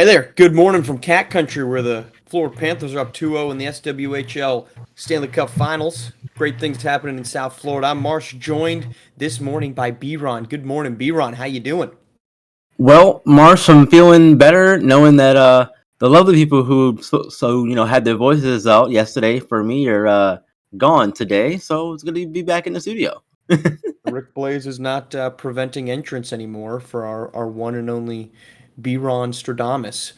Hey there, good morning from Cat Country where the Florida Panthers are up 2-0 in the SWHL Stanley Cup Finals. Great things happening in South Florida. I'm Marsh, joined this morning by B-Ron. Good morning, B-Ron. How you doing? Well, Marsh, I'm feeling better knowing that the lovely people who had their voices out yesterday for me are gone today, so it's good to be back in the studio. Rick Blaze is not preventing entrance anymore for our one and only B-Ron Stradamus.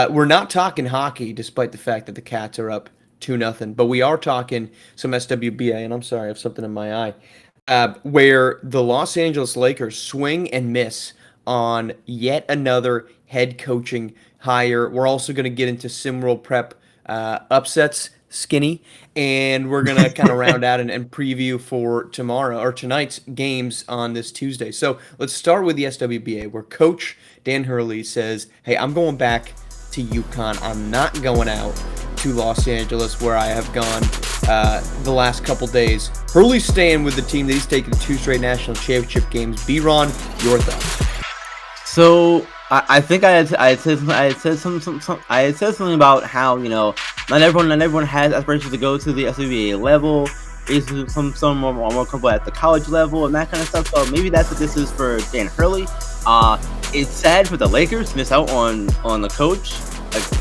We're not talking hockey, despite the fact that the Cats are up 2-0, but we are talking some SWBA, and I'm sorry, I have something in my eye, where the Los Angeles Lakers swing and miss on yet another head coaching hire. We're also going to get into SimWorld Prep upsets, skinny, and we're going to kind of round out and preview for tomorrow or tonight's games on this Tuesday. So let's start with the SWBA, where Coach Dan Hurley says, hey, I'm going back to UConn. I'm not going out to Los Angeles, where I have gone the last couple days. Hurley's staying with the team that he's taken 2 straight national championship games. B-Ron, your thoughts? So I think I had said something about how not everyone has aspirations to go to the SWBA level. Some are more comfortable at the college level and that kind of stuff. So maybe that's what this is for Dan Hurley. It's sad for the Lakers to miss out on the coach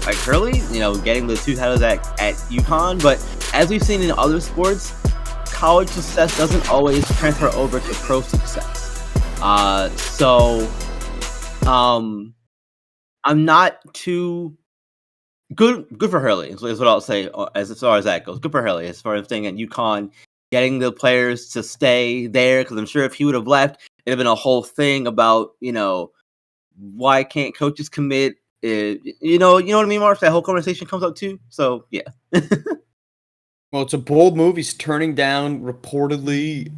like Hurley, getting the 2 titles at UConn. But as we've seen in other sports, college success doesn't always transfer over to pro success. I'm not too good for Hurley is what I'll say as far as that goes. Good for Hurley as far as staying at UConn, getting the players to stay there, because I'm sure if he would have left, it'd have been a whole thing about why can't coaches commit. You know what I mean, Mark? That whole conversation comes up too. So yeah. Well, it's a bold move. He's turning down reportedly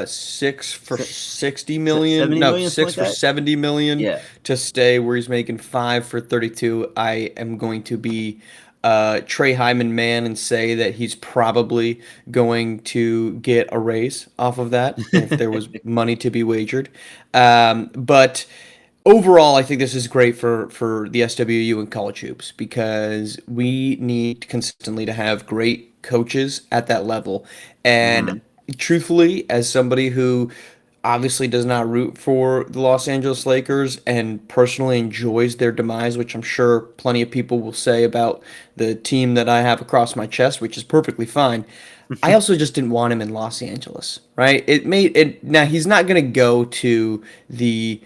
6 for 60 million. 70 No, million, 6 for like that? 70 million Yeah. to stay, where he's making 5 for 32. I am going to be Trey Hyman man and say that he's probably going to get a raise off of that if there was money to be wagered. But overall, I think this is great for the SWU and college hoops, because we need consistently to have great coaches at that level. And truthfully, as somebody who obviously does not root for the Los Angeles Lakers and personally enjoys their demise, which I'm sure plenty of people will say about the team that I have across my chest, which is perfectly fine. I also just didn't want him in Los Angeles, right? It made it now he's not going to go to the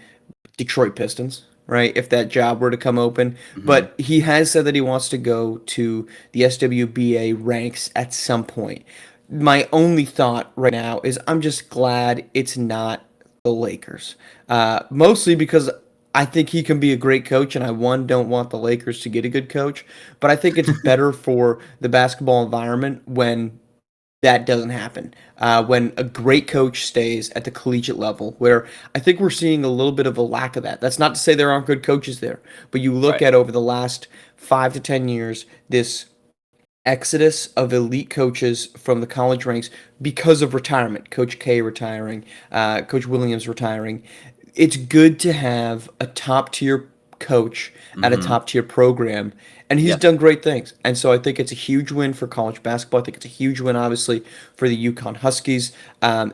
Detroit Pistons, right? If that job were to come open. But he has said that he wants to go to the SWBA ranks at some point. My only thought right now is I'm just glad it's not the Lakers. Mostly because I think he can be a great coach, and I, one, don't want the Lakers to get a good coach. But I think it's better for the basketball environment when that doesn't happen. When a great coach stays at the collegiate level, where I think we're seeing a little bit of a lack of that. That's not to say there aren't good coaches there, but you look Right. at over the last 5 to 10 years, this exodus of elite coaches from the college ranks because of retirement. Coach K retiring, Coach Williams retiring. It's good to have a top tier coach at a top tier program, and he's Yeah. done great things. And so I think it's a huge win for college basketball. I think it's a huge win, obviously, for the UConn Huskies.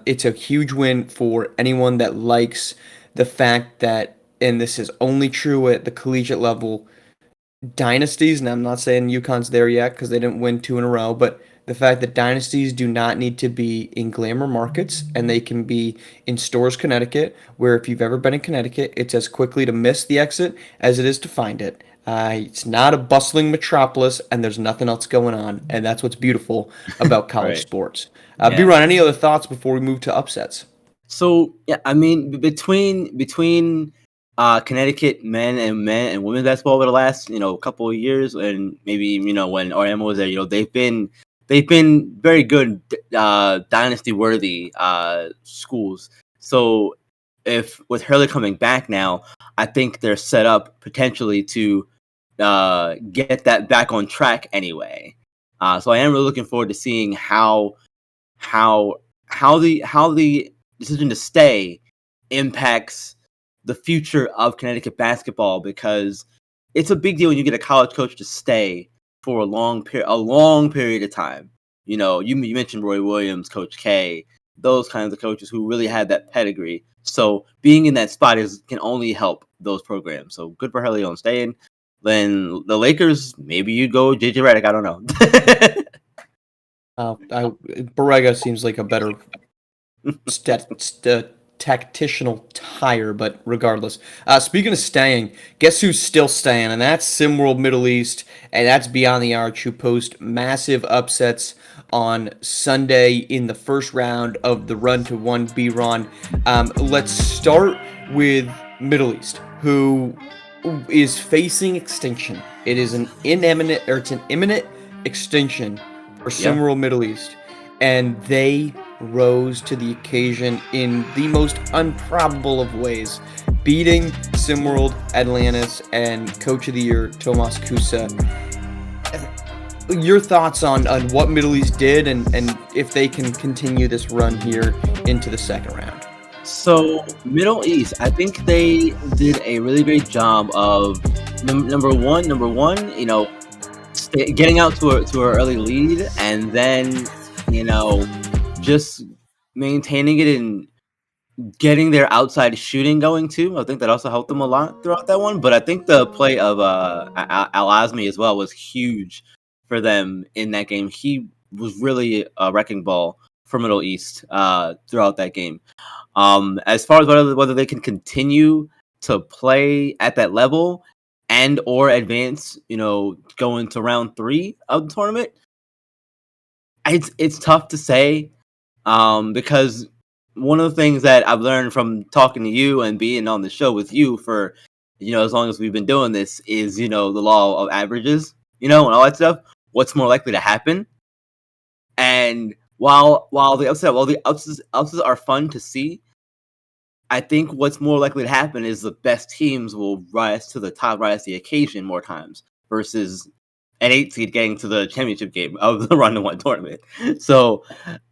It's a huge win for anyone that likes the fact that, and this is only true at the collegiate level, dynasties, and I'm not saying UConn's there yet because they didn't win 2 in a row, but the fact that dynasties do not need to be in glamour markets, and they can be in Storrs, Connecticut, where if you've ever been in Connecticut, it's as quickly to miss the exit as it is to find it. It's not a bustling metropolis, and there's nothing else going on, and that's what's beautiful about college Right. sports. Yeah. B-Ron, any other thoughts before we move to upsets? So yeah, I mean between Connecticut men and women's basketball over the last couple of years, and maybe when RM was there, they've been very good dynasty worthy schools. So if with Hurley coming back now, I think they're set up potentially to get that back on track anyway. So I am really looking forward to seeing how the decision to stay impacts the future of Connecticut basketball, because it's a big deal when you get a college coach to stay for a long period of time. You mentioned Roy Williams, Coach K, those kinds of coaches who really had that pedigree. So being in that spot can only help those programs. So good for Hurley on staying. Then the Lakers, maybe you go JJ Redick. I don't know. Borrega seems like a better tactitional hire, but regardless. Speaking of staying, guess who's still staying? And that's SimWorld Middle East, and that's Beyond the Arch, who post massive upsets on Sunday in the first round of the Run to 1B run. Let's start with Middle East, who is facing extinction. It's an imminent extinction for SimWorld Middle East, and they rose to the occasion in the most improbable of ways, beating SimWorld Atlantis and Coach of the Year Tomas Kusa. Your thoughts on what Middle East did and if they can continue this run here into the second round? So Middle East, I think they did a really great job of number one, getting out to an early lead, and then just maintaining it and getting their outside shooting going too. I think that also helped them a lot throughout that one. But I think the play of Al-Azmi as well was huge for them in that game. He was really a wrecking ball for Middle East throughout that game. As far as whether they can continue to play at that level and or advance, go into round 3 of the tournament, it's tough to say, because one of the things that I've learned from talking to you and being on the show with you for as long as we've been doing this is the law of averages, and all that stuff. What's more likely to happen? And while the upsets are fun to see, I think what's more likely to happen is the best teams will rise to the occasion more times versus an 8 seed getting to the championship game of the Run to 1 tournament. So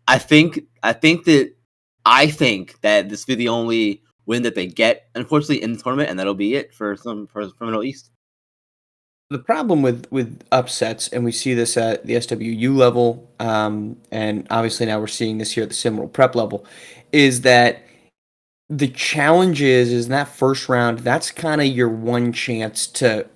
I think that this will be the only win that they get, unfortunately, in the tournament, and that'll be it for Middle East. The problem with upsets, and we see this at the SWU level, and obviously now we're seeing this here at the SimWorld Prep level, is that the challenge is in that first round, that's kind of your one chance to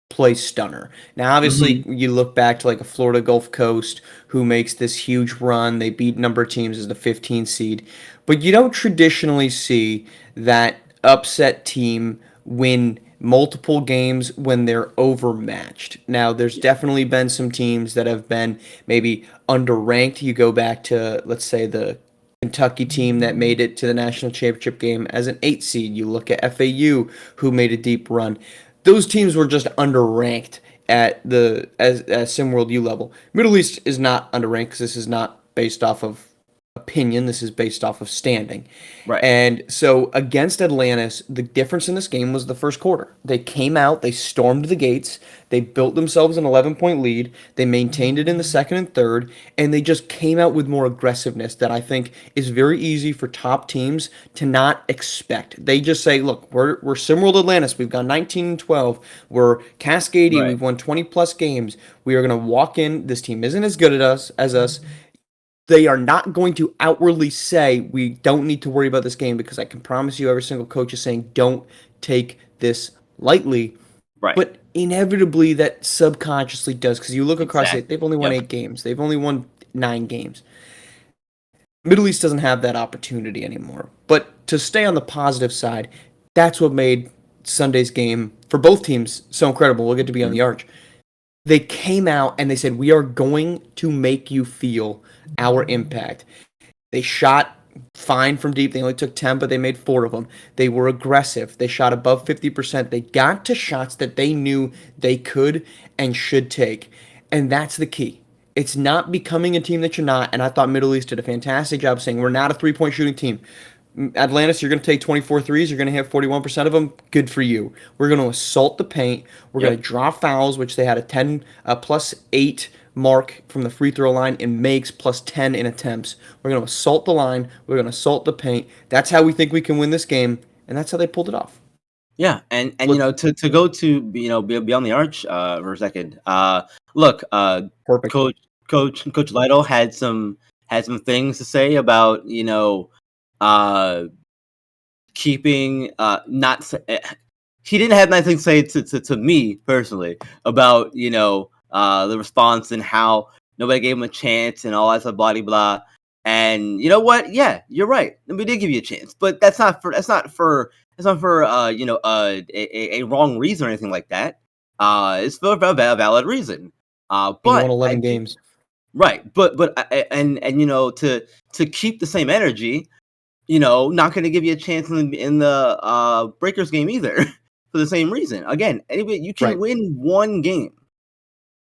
play stunner. Now, obviously, you look back to like a Florida Gulf Coast who makes this huge run. They beat a number of teams as the 15 seed. But you don't traditionally see that upset team win multiple games when they're overmatched. Now, there's definitely been some teams that have been maybe underranked. You go back to, let's say, the Kentucky team that made it to the national championship game as an 8 seed. You look at FAU, who made a deep run. Those teams were just underranked at as SimWorld U level. Middle East is not underranked because this is not based off of opinion. This is based off of standing. Right. And so against Atlantis, the difference in this game was the first quarter. They came out, they stormed the gates, they built themselves an 11-point lead, they maintained it in the second and third, and they just came out with more aggressiveness that I think is very easy for top teams to not expect. They just say, look, we're SimWorld Atlantis, we've got 19-12, we're Cascading, Right. we've won 20 plus games. We are going to walk in, this team isn't as good as us. They are not going to outwardly say we don't need to worry about this game, because I can promise you every single coach is saying don't take this lightly. Right. But inevitably that subconsciously does, because you look across it, they've only won 8 games. They've only won 9 games. Middle East doesn't have that opportunity anymore. But to stay on the positive side, that's what made Sunday's game for both teams so incredible. We'll get to be on the arch. They came out and they said, we are going to make you feel our impact. They shot fine from deep. They only took 10, but they made 4 of them. They were aggressive. They shot above 50%. They got to shots that they knew they could and should take. And that's the key. It's not becoming a team that you're not. And I thought Middle East did a fantastic job saying, we're not a 3-point shooting team. Atlantis, you're going to take 24 threes. You're going to hit 41% of them. Good for you. We're going to assault the paint. We're going to draw fouls, which they had a 10 plus 8 mark from the free throw line in makes, plus 10 in attempts. We're going to assault the line. We're going to assault the paint. That's how we think we can win this game, and that's how they pulled it off. Yeah, and Look, to go to beyond the arch for a second. Look, perfect. coach Coach Lytle had some things to say about uh keeping not s- eh, he didn't have nothing to say to me personally about the response and how nobody gave him a chance and all that stuff, blah blah blah. And you know what? Yeah, you're right. We did give you a chance, but that's not for a wrong reason or anything like that. It's for a valid reason. And you won But I 11 do games. right, and to keep the same energy, not going to give you a chance in the Breakers game either for the same reason. Again, anyway, you can Right. win one game,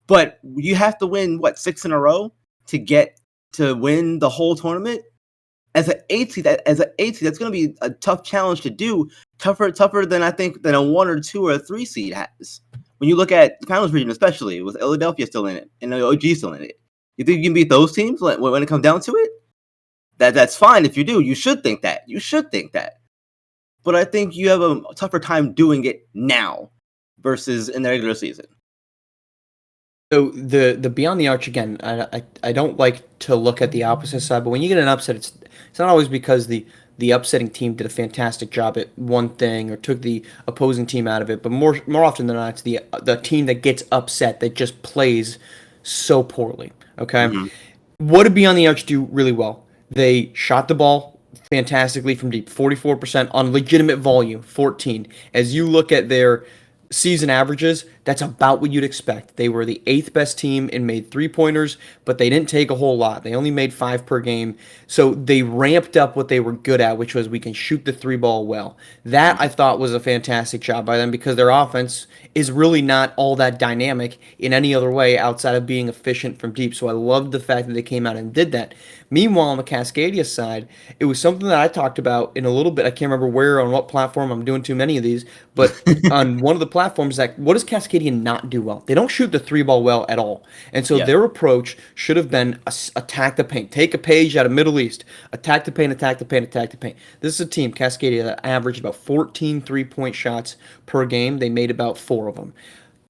but you have to win what, six in a row to get to win the whole tournament. As an eight seed, that's going to be a tough challenge to do. Tougher than I think than a one or two or a three seed has. When you look at the finals region, especially with Philadelphia still in it and the OG still in it, you think you can beat those teams when it comes down to it? That's fine if you do. You should think that. You should think that. But I think you have a tougher time doing it now versus in the regular season. So the Beyond the Arch again, I don't like to look at the opposite side, but when you get an upset, it's not always because the upsetting team did a fantastic job at one thing or took the opposing team out of it, but more often than not, it's the team that gets upset that just plays so poorly. Okay, Hmm. what did Beyond the Arch do really well? They shot the ball fantastically from deep, 44% on legitimate volume, 14. As you look at their season averages, that's about what you'd expect. They were the eighth best team and made three-pointers, but they didn't take a whole lot. They only made five per game. So they ramped up what they were good at, which was we can shoot the three ball well. That I thought was a fantastic job by them because their offense is really not all that dynamic in any other way outside of being efficient from deep. So I loved the fact that they came out and did that. Meanwhile, on the Cascadia side, it was something that I talked about in a little bit. I can't remember where on what platform. I'm doing too many of these, but on one of the platforms, that what does Cascadia not do well? They don't shoot the three ball well at all, and so Yeah. their approach should have been attack the paint, take a page out of Middle East, attack the paint, attack the paint, attack the paint. This is a team Cascadia that averaged about 14 3-point shots per game. They made about four of them.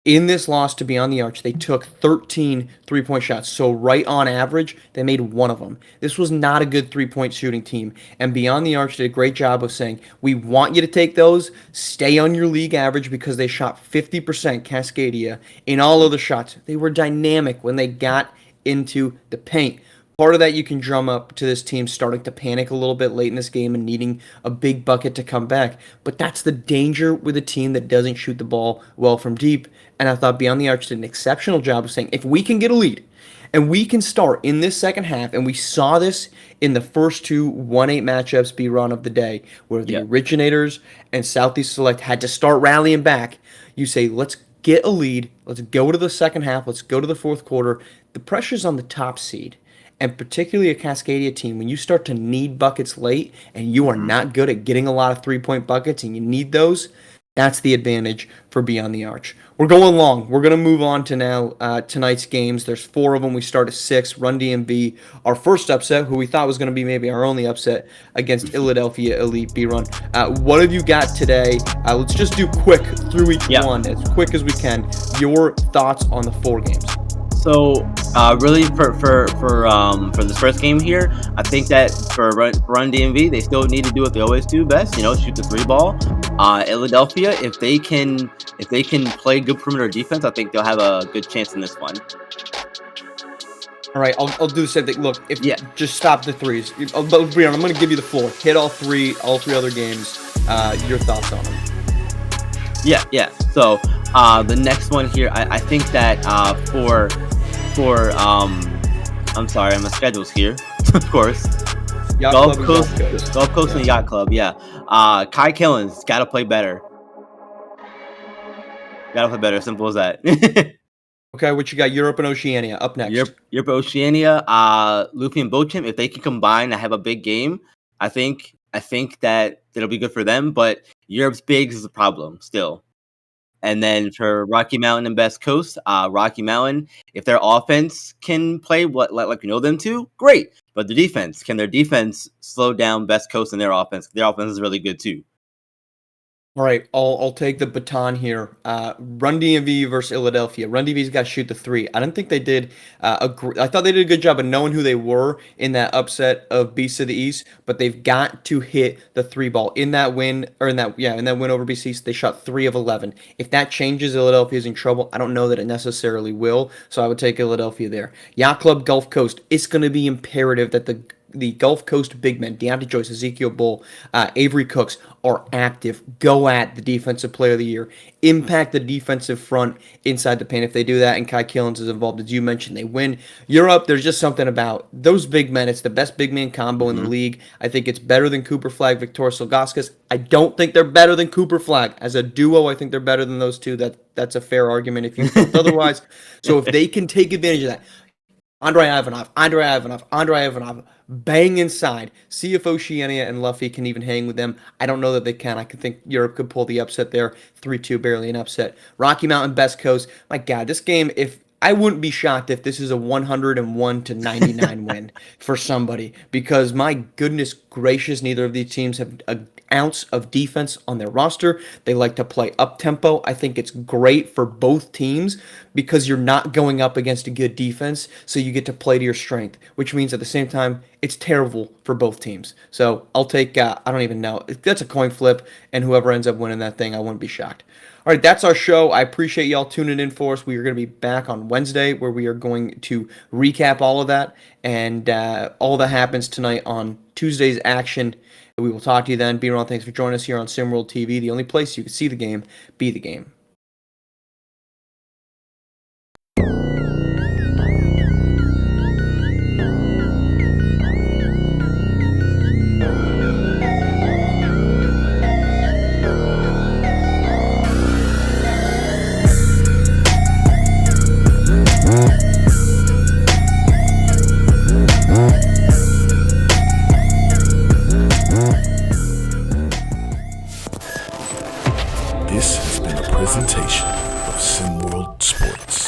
In this loss to Beyond the Arch, they took 13 3-point shots. So, right on average, they made one of them. This was not a good 3-point shooting team. And Beyond the Arch did a great job of saying, we want you to take those, stay on your league average because they shot 50% Cascadia in all of the shots. They were dynamic when they got into the paint. Part of that you can drum up to this team starting to panic a little bit late in this game and needing a big bucket to come back. But that's the danger with a team that doesn't shoot the ball well from deep. And I thought Beyond the Arch did an exceptional job of saying if we can get a lead and we can start in this second half, and we saw this in the first two 1-8 matchups be run of the day, where the Yeah. Originators and Southeast Select had to start rallying back. You say, let's get a lead, let's go to the second half, let's go to the fourth quarter. The pressure's on the top seed and particularly a Cascadia team, when you start to need buckets late and you are Hmm. not good at getting a lot of 3-point buckets and you need those, that's the advantage for Beyond the Arch. We're going long. We're going to move on to now tonight's games. There's four of them. We start at 6. Run DMV, our first upset, who we thought was going to be maybe our only upset against Philadelphia Elite B-Run. What have you got today? Let's just do quick through each Yeah. one, as quick as we can. Your thoughts on the four games. So, really, for this first game here, I think that for run DMV, they still need to do what they always do best. Shoot the three ball. Philadelphia, if they can play good perimeter defense, I think they'll have a good chance in this one. All right, I'll do the same thing. Look, if Yeah. just stop the threes. Brian, I'm going to give you the floor. Hit all three other games. Your thoughts on them? Yeah. So, the next one here, I think that for I'm sorry, my schedule's here, of course. Yacht Gulf Club and Coast, Gulf Coast. Gulf Coast and Yeah. Yacht Club. Yeah. Kai Killen's got to play better. Got to play better. Simple as that. Okay, what you got? Europe and Oceania up next. Europe, Oceania, Luffy and Bochum, if they can combine and have a big game, I think that it'll be good for them. But Europe's bigs is a problem still. And then for Rocky Mountain and Best Coast, Rocky Mountain, if their offense can play like we know them to, great. But the defense, can their defense slow down Best Coast and their offense? Their offense is really good too. All right, I'll take the baton here. Run DMV versus Philadelphia. Run DMV's got to shoot the three. I didn't think they did. I thought they did a good job of knowing who they were in that upset of Beasts of the East, but they've got to hit the three ball in that win, or in that win over BC East. They shot 3 of 11. If that changes, Philadelphia's in trouble. I don't know that it necessarily will, so I would take Philadelphia there. Yacht Club Gulf Coast. It's going to be imperative that the Gulf Coast big men, Deontay Joyce, Ezekiel Bull, Avery Cooks, are active. Go at the defensive player of the year. Impact the defensive front inside the paint. If they do that and Kai Killens is involved, as you mentioned, they win. Europe, there's just something about those big men. It's the best big man combo in the league. I think it's better than Cooper Flag, Victor Silgauskas. I don't think they're better than Cooper Flag. As a duo, I think they're better than those two. That's a fair argument if you felt otherwise. So if they can take advantage of that, Andrei Ivanov, bang inside. See if Oceania and Luffy can even hang with them. I don't know that they can. I could think Europe could pull the upset there. 3-2, barely an upset. Rocky Mountain, Best Coast. My God, this game, if I wouldn't be shocked if this is a 101-99 win for somebody because my goodness gracious, neither of these teams have an ounce of defense on their roster. They like to play up tempo. I think it's great for both teams because you're not going up against a good defense, so you get to play to your strength, which means at the same time it's terrible for both teams. So I'll take I don't even know. If that's a coin flip and whoever ends up winning that thing, I wouldn't be shocked. All right, that's our show. I appreciate y'all tuning in for us. We are going to be back on Wednesday where we are going to recap all of that and all that happens tonight on Tuesday's action. We will talk to you then. Be around. Thanks for joining us here on SimWorld TV, the only place you can see the game, be the game. This has been a presentation of SimWorld Sports.